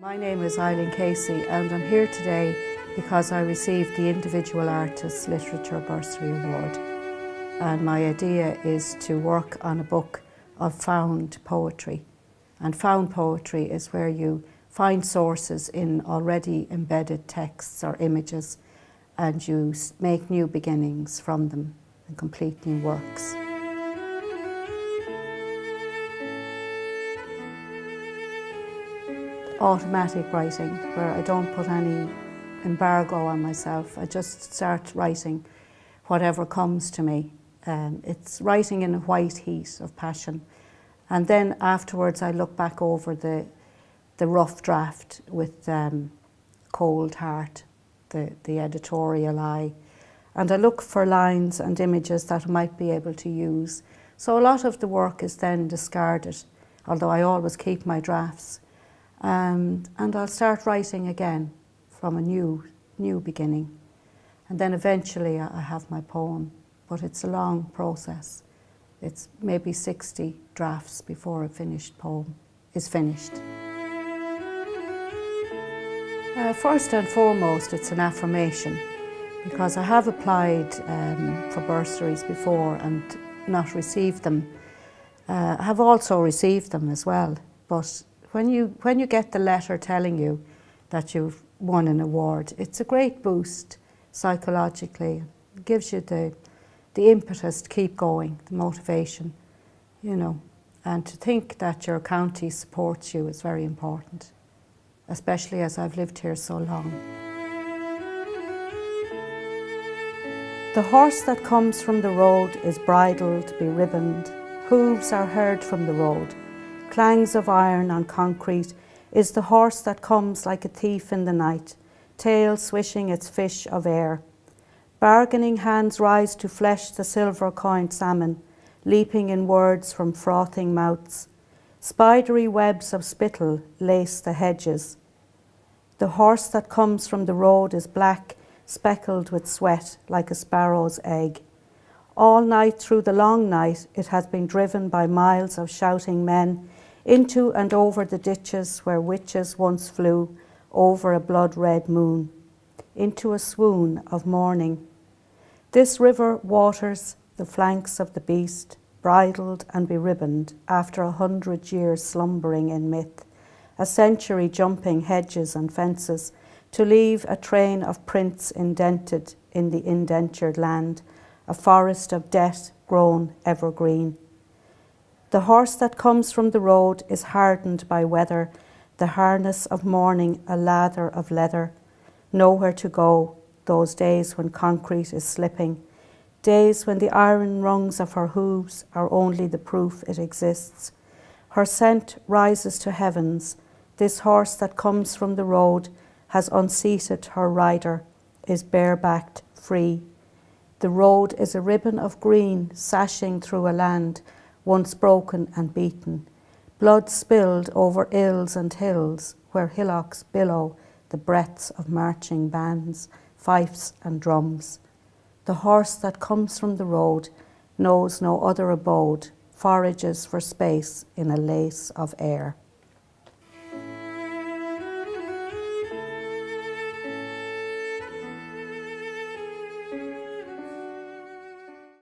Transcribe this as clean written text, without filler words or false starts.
My name is Eileen Casey and I'm here today because I received the Individual Artist Literature Bursary Award, and my idea is to work on a book of found poetry. And found poetry is where you find sources in already embedded texts or images and you make new beginnings from them and complete new works. Automatic writing, where I don't put any embargo on myself. I just start writing whatever comes to me. It's writing in a white heat of passion. And then afterwards I look back over the rough draft with cold heart, the editorial eye. And I look for lines and images that I might be able to use. So a lot of the work is then discarded, although I always keep my drafts. And I'll start writing again from a new beginning. And then eventually I have my poem, but it's a long process. It's maybe 60 drafts before a finished poem is finished. First and foremost, it's an affirmation, because I have applied for bursaries before and not received them. I have also received them as well, but when you get the letter telling you that you've won an award, it's a great boost psychologically. It gives you the impetus to keep going, the motivation, you know. And to think that your county supports you is very important, especially as I've lived here so long. The horse that comes from the road is bridled, beribboned, hooves are heard from the road. Clangs of iron on concrete is the horse that comes like a thief in the night, tail swishing its fish of air. Bargaining hands rise to flesh the silver-coined salmon, leaping in words from frothing mouths. Spidery webs of spittle lace the hedges. The horse that comes from the road is black, speckled with sweat like a sparrow's egg. All night through the long night it has been driven by miles of shouting men, into and over the ditches where witches once flew over a blood-red moon, into a swoon of morning. This river waters the flanks of the beast, bridled and beribboned after 100 years slumbering in myth, a century jumping hedges and fences to leave a train of prints indented in the indentured land, a forest of death grown evergreen. The horse that comes from the road is hardened by weather, the harness of morning a lather of leather. Nowhere to go, those days when concrete is slipping, days when the iron rungs of her hooves are only the proof it exists. Her scent rises to heavens. This horse that comes from the road has unseated her rider, is barebacked, free. The road is a ribbon of green sashing through a land once broken and beaten, blood spilled over ills and hills where hillocks billow the breaths of marching bands, fifes and drums. The horse that comes from the road knows no other abode, forages for space in a lace of air.